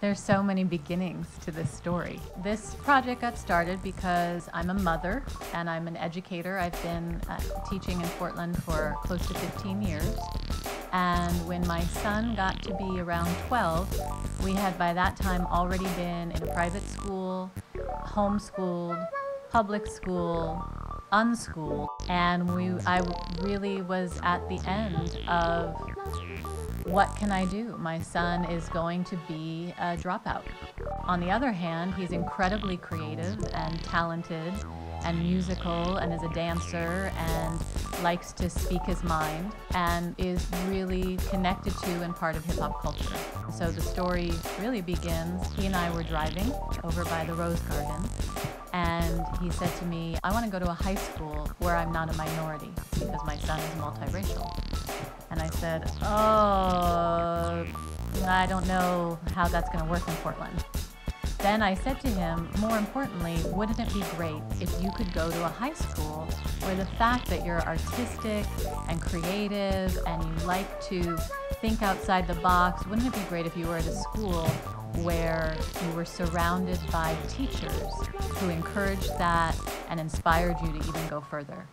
There's so many beginnings to this story. This project got started because I'm a mother and I'm an educator. I've been teaching in Portland for close to 15 years. And when my son got to be around 12, we had by that time already been in a private school, homeschooled, public school, unschooled, and I really was at the end of what can I do? My son is going to be a dropout. On the other hand, he's incredibly creative and talented and musical and is a dancer and likes to speak his mind and is really connected to and part of hip-hop culture. So the story really begins, he and I were driving over by the Rose Garden, and he said to me, I want to go to a high school where I'm not a minority because my son is multiracial. And I said, oh, I don't know how that's going to work in Portland. Then I said to him, more importantly, wouldn't it be great if you could go to a high school where the fact that you're artistic and creative and you like to think outside the box, wouldn't it be great if you were at a school where you were surrounded by teachers who encouraged that and inspired you to even go further?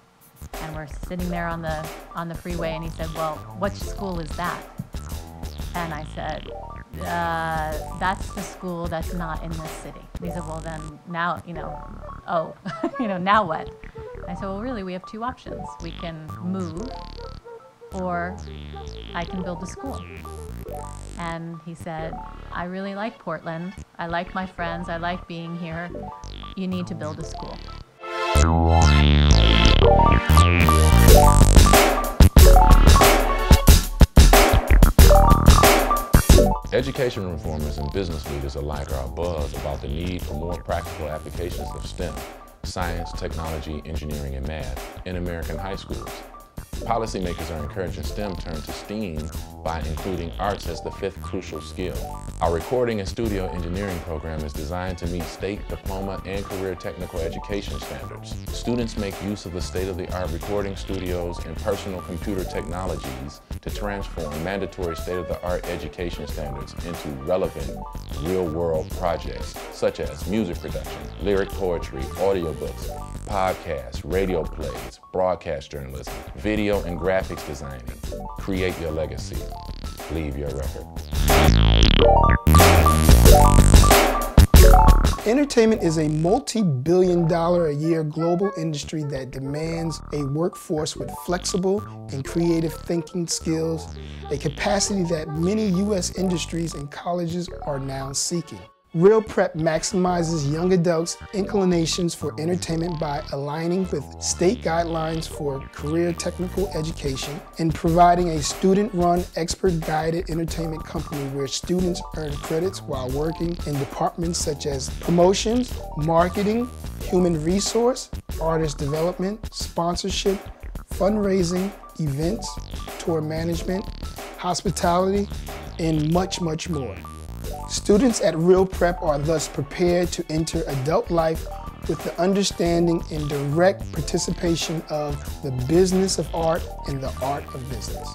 And we're sitting there on the freeway, and he said, well, which school is that? And I said, that's the school that's not in this city. He said, well then, now, now what? I said, well really, we have two options. We can move, or I can build a school. And he said, I really like Portland. I like my friends. I like being here. You need to build a school. Education reformers and business leaders alike are abuzz about the need for more practical applications of STEM, science, technology, engineering, and math, in American high schools. Policymakers are encouraging STEM turn to STEAM by including arts as the fifth crucial skill. Our recording and studio engineering program is designed to meet state, diploma, and career technical education standards. Students make use of the state-of-the-art recording studios and personal computer technologies to transform mandatory state-of-the-art education standards into relevant, real-world projects such as music production, lyric poetry, audiobooks, podcasts, radio plays, broadcast journalism, video and graphics designing. Create your legacy. Leave your record. Entertainment is a multi-billion-dollar-a-year global industry that demands a workforce with flexible and creative thinking skills, a capacity that many U.S. industries and colleges are now seeking. Real Prep maximizes young adults' inclinations for entertainment by aligning with state guidelines for career technical education and providing a student-run, expert-guided entertainment company where students earn credits while working in departments such as promotions, marketing, human resource, artist development, sponsorship, fundraising, events, tour management, hospitality, and much, much more. Students at Real Prep are thus prepared to enter adult life with the understanding and direct participation of the business of art and the art of business.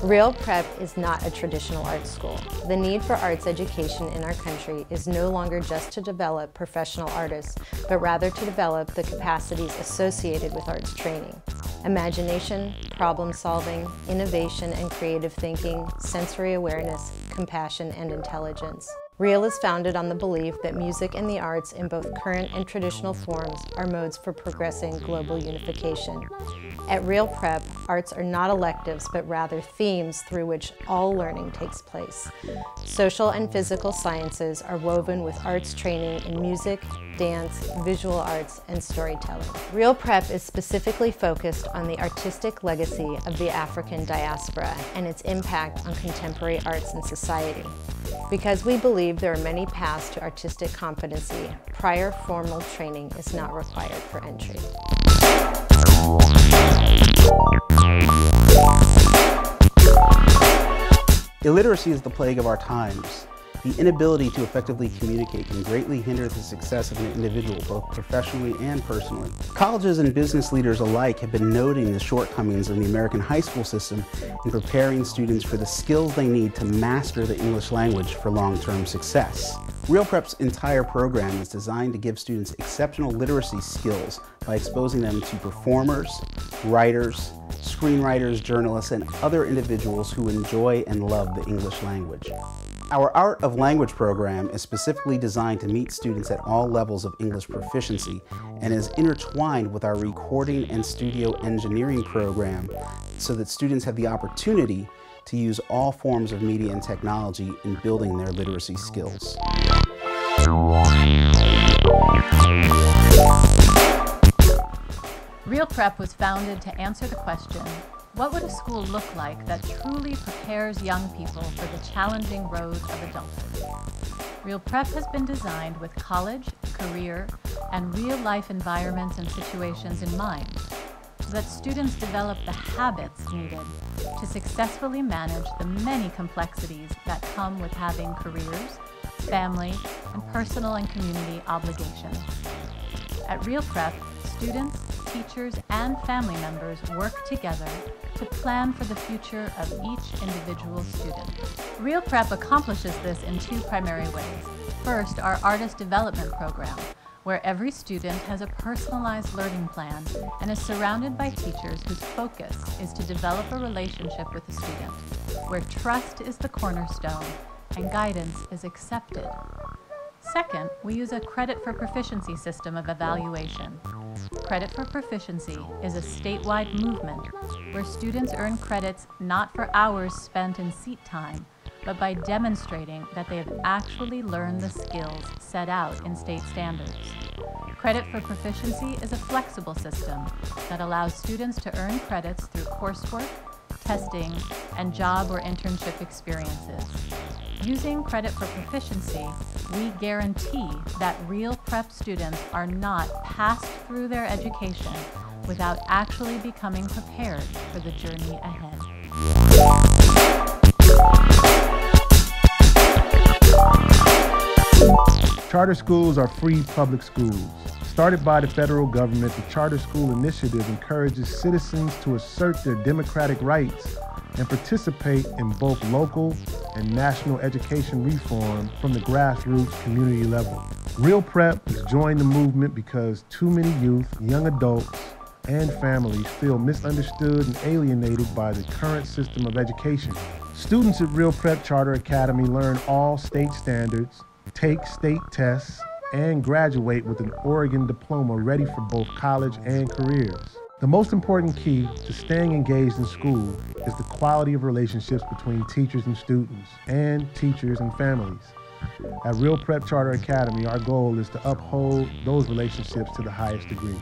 Real Prep is not a traditional art school. The need for arts education in our country is no longer just to develop professional artists, but rather to develop the capacities associated with arts training. Imagination, problem solving, innovation and creative thinking, sensory awareness, compassion, and intelligence. Real is founded on the belief that music and the arts in both current and traditional forms are modes for progressing global unification. At Real Prep, arts are not electives, but rather themes through which all learning takes place. Social and physical sciences are woven with arts training in music, dance, visual arts, and storytelling. Real Prep is specifically focused on the artistic legacy of the African diaspora and its impact on contemporary arts and society. Because we believe there are many paths to artistic competency, prior formal training is not required for entry. Illiteracy is the plague of our times. The inability to effectively communicate can greatly hinder the success of an individual, both professionally and personally. Colleges and business leaders alike have been noting the shortcomings in the American high school system in preparing students for the skills they need to master the English language for long-term success. Real Prep's entire program is designed to give students exceptional literacy skills by exposing them to performers, writers, screenwriters, journalists, and other individuals who enjoy and love the English language. Our Art of Language program is specifically designed to meet students at all levels of English proficiency and is intertwined with our recording and studio engineering program so that students have the opportunity to use all forms of media and technology in building their literacy skills. Real Prep was founded to answer the question, what would a school look like that truly prepares young people for the challenging road of adulthood? Real Prep has been designed with college, career, and real-life environments and situations in mind, so that students develop the habits needed to successfully manage the many complexities that come with having careers, family, and personal and community obligations. At Real Prep, students, teachers, and family members work together to plan for the future of each individual student. Real Prep accomplishes this in two primary ways. First, our Artist Development Program, where every student has a personalized learning plan and is surrounded by teachers whose focus is to develop a relationship with the student, where trust is the cornerstone and guidance is accepted. Second, we use a credit for proficiency system of evaluation. Credit for Proficiency is a statewide movement where students earn credits not for hours spent in seat time, but by demonstrating that they have actually learned the skills set out in state standards. Credit for Proficiency is a flexible system that allows students to earn credits through coursework, testing, and job or internship experiences. Using Credit for Proficiency, we guarantee that Real Prep students are not passed through their education without actually becoming prepared for the journey ahead. Charter schools are free public schools. Started by the federal government, the Charter School Initiative encourages citizens to assert their democratic rights and participate in both local and national education reform from the grassroots community level. Real Prep has joined the movement because too many youth, young adults, and families feel misunderstood and alienated by the current system of education. Students at Real Prep Charter Academy learn all state standards, take state tests, and graduate with an Oregon diploma ready for both college and careers. The most important key to staying engaged in school is the quality of relationships between teachers and students, and teachers and families. At Real Prep Charter Academy, our goal is to uphold those relationships to the highest degree.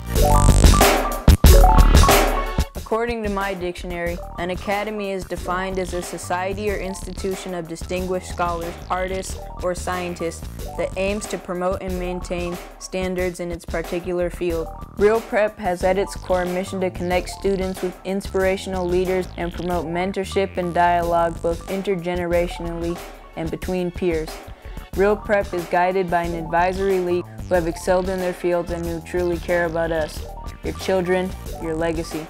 According to my dictionary, an academy is defined as a society or institution of distinguished scholars, artists, or scientists that aims to promote and maintain standards in its particular field. Real Prep has at its core a mission to connect students with inspirational leaders and promote mentorship and dialogue both intergenerationally and between peers. Real Prep is guided by an advisory league who have excelled in their fields and who truly care about us, your children, your legacy.